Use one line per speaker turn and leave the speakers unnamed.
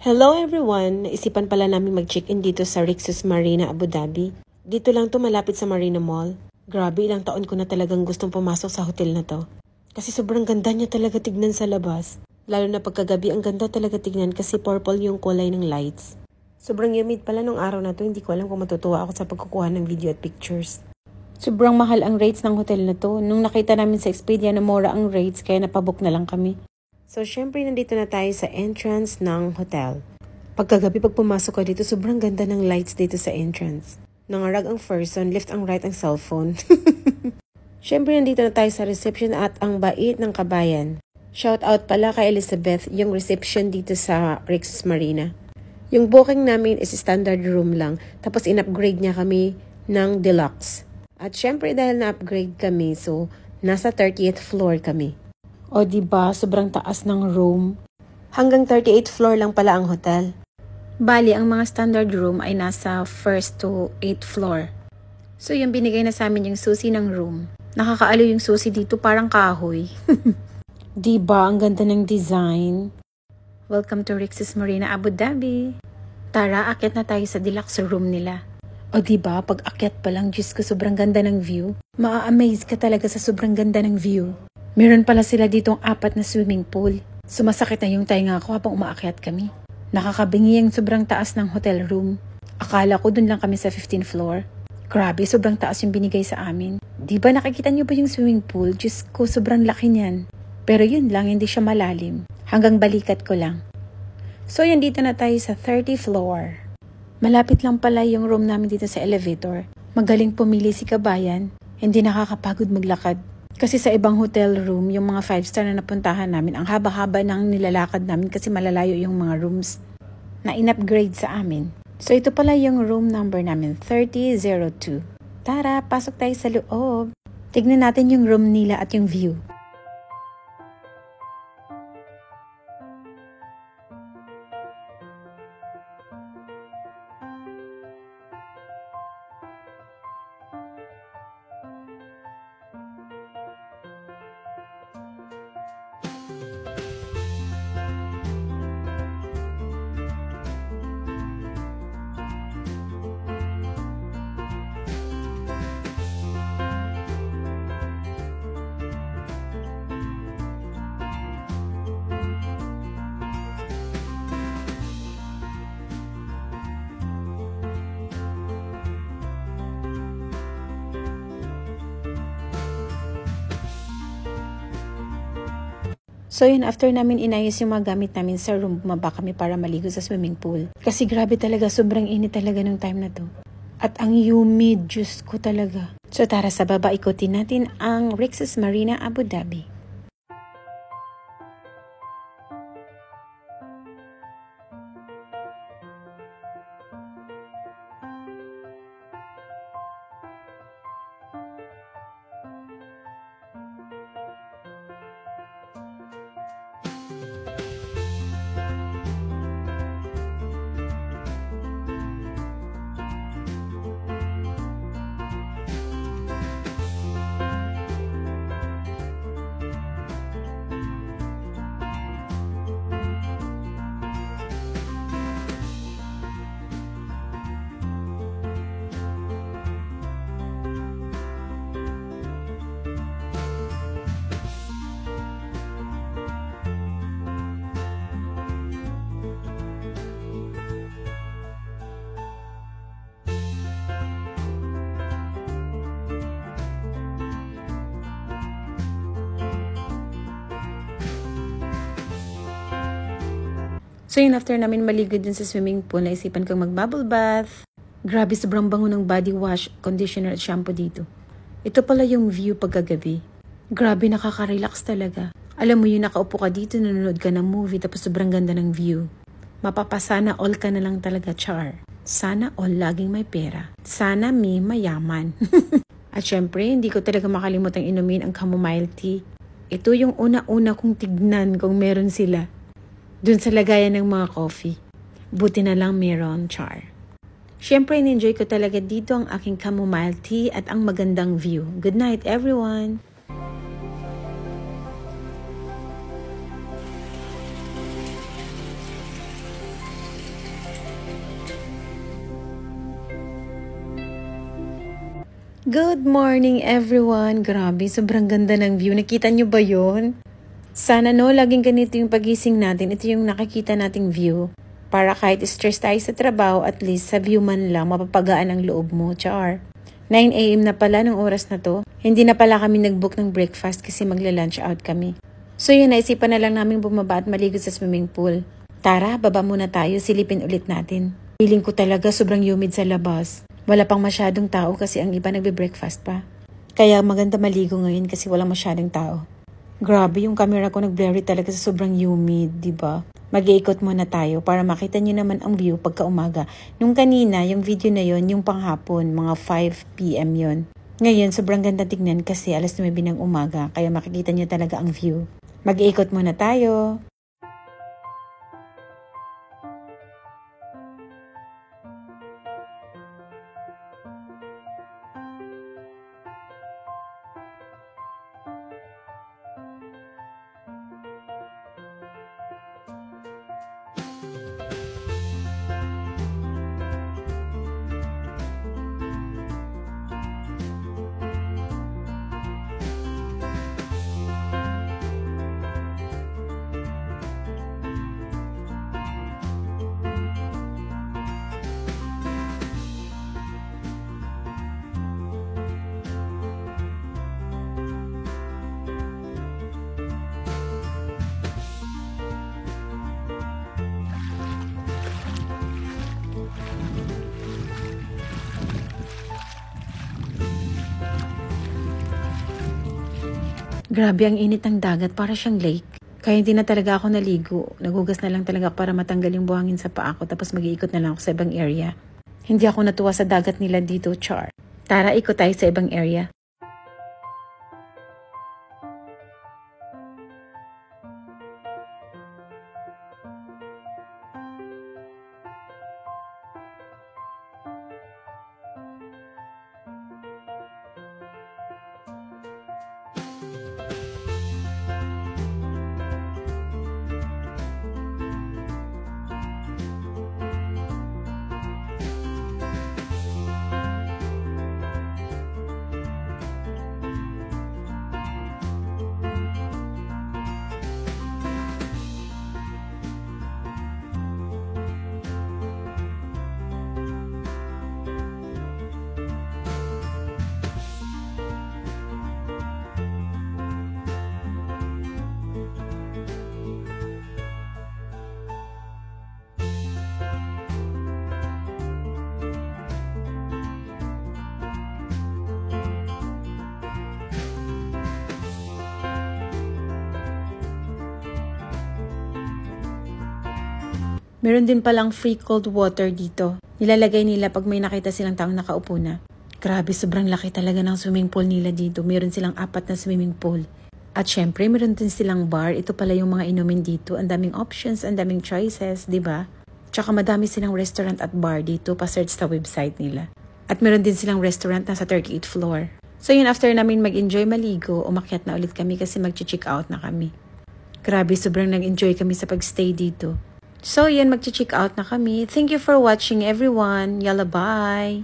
Hello everyone! Naisipan pala namin mag-check-in dito sa Rixos Marina, Abu Dhabi. Dito lang to malapit sa Marina Mall. Grabe, ilang taon ko na talagang gustong pumasok sa hotel na to. Kasi sobrang ganda niya talaga tignan sa labas. Lalo na pagkagabi, ang ganda talaga tignan kasi purple yung kulay ng lights. Sobrang humid pala nung araw na to, hindi ko alam kung matutuwa ako sa pagkukuha ng video at pictures. Sobrang mahal ang rates ng hotel na to. Nung nakita namin sa Expedia na mura ang rates, kaya napabook na lang kami. So, syempre, nandito na tayo sa entrance ng hotel. Pagkagabi, pag pumasok ka dito, sobrang ganda ng lights dito sa entrance. Nangarag ang person, left ang right ang cellphone. Syempre, nandito na tayo sa reception at ang bait ng kabayan. Shout out pala kay Elizabeth, yung reception dito sa Rixos Marina. Yung booking namin is standard room lang, tapos in-upgrade niya kami ng deluxe. At syempre, dahil na-upgrade kami, so nasa 30th floor kami. O diba, sobrang taas ng room. Hanggang 38th floor lang pala ang hotel. Bali, ang mga standard room ay nasa 1st to 8th floor. So, yung binigay na sa amin yung susi ng room. Nakakaaliw yung susi dito, parang kahoy. Diba, ang ganda ng design. Welcome to Rixos Marina, Abu Dhabi. Tara, akyat na tayo sa deluxe room nila. O diba, pag akyat pa lang, Diyos ko, sobrang ganda ng view. Maa-amaze ka talaga sa sobrang ganda ng view. Meron pala sila ditong 4 na swimming pool. Sumasakit na yung tainga ko habang umaakyat kami. Nakakabingi ang sobrang taas ng hotel room. Akala ko dun lang kami sa 15th floor. Grabe, sobrang taas yung binigay sa amin. Di ba nakikita niyo ba yung swimming pool? Diyos ko, sobrang laki niyan. Pero yun lang, hindi siya malalim. Hanggang balikat ko lang. So yan, dito na tayo sa 30th floor. Malapit lang pala yung room namin dito sa elevator. Magaling pumili si kabayan. Hindi nakakapagod maglakad. Kasi sa ibang hotel room, yung mga 5-star na napuntahan namin, ang haba-haba ng nilalakad namin kasi malalayo yung mga rooms na in-upgrade sa amin. So ito pala yung room number namin, 3002. Tara, pasok tayo sa loob. Tignan natin yung room nila at yung view. So yun, after namin inayos yung mga gamit namin sa room, bumaba kami para maligo sa swimming pool. Kasi grabe talaga, sobrang init talaga nung time na to. At ang humid, Diyos ko talaga. So tara sa baba, ikutin natin ang Rixos Marina, Abu Dhabi. So yun, after namin maligo dun sa swimming pool, naisipan kong mag-bubble bath. Grabe, sobrang bango ng body wash, conditioner at shampoo dito. Ito pala yung view pagkagabi. Grabe, nakaka-relax talaga. Alam mo yun, nakaupo ka dito, nanonood ka ng movie, tapos sobrang ganda ng view. Mapapasana all ka na lang talaga, char. Sana all laging may pera. Sana may mayaman. At syempre, hindi ko talaga makalimutang inumin ang chamomile tea. Ito yung una-una kong tignan kung meron sila. Dun sa lagayan ng mga coffee. Buti na lang meron, char. Siyempre, in-enjoy ko talaga dito ang aking chamomile tea at ang magandang view. Good night, everyone! Good morning everyone! Grabe, sobrang ganda ng view. Nakita nyo ba yun? Sana no, laging ganito yung pagising natin. Ito yung nakikita nating view. Para kahit stress tayo sa trabaho, at least sa view man lang, mapapagaan ang loob mo. Char. 9 AM na pala ng oras na to. Hindi na pala kami nag-book ng breakfast kasi magla-lunch out kami. So yun, naisipan na lang namin bumaba at maligo sa swimming pool. Tara, baba muna tayo, silipin ulit natin. Feeling ko talaga sobrang humid sa labas. Wala pang masyadong tao kasi ang iba nagbe-breakfast pa. Kaya maganda maligo ngayon kasi walang masyadong tao. Grabe, yung camera ko nag-blurry talaga sa sobrang humid, diba? Mag-iikot muna tayo para makita nyo naman ang view pagka umaga. Nung kanina, yung video na yon, yung panghapon, mga 5 PM yon. Ngayon, sobrang ganda tignan kasi alas 9 ng umaga, kaya makikita nyo talaga ang view. Mag-iikot muna tayo. Grabe ang init ng dagat, para siyang lake. Kaya hindi na talaga ako naligo. Nagugas na lang talaga para matanggal yung buhangin sa paa ko tapos mag-iikot na lang ako sa ibang area. Hindi ako natuwa sa dagat nila dito, char. Tara, ikot tayo sa ibang area. Meron din palang free cold water dito. Nilalagay nila pag may nakita silang taong nakaupo na. Grabe, sobrang laki talaga ng swimming pool nila dito. Meron silang 4 na swimming pool. At syempre, meron din silang bar. Ito pala yung mga inumin dito. Ang daming options, ang daming choices, di ba? Tsaka madami silang restaurant at bar dito. Pa-search sa website nila. At meron din silang restaurant na sa 38th floor. So yun, after namin mag-enjoy maligo, umakyat na ulit kami kasi mag-check out na kami. Grabe, sobrang nag-enjoy kami sa pag-stay dito. So, yan, mag-check out na kami. Thank you for watching, everyone. Yalla, bye!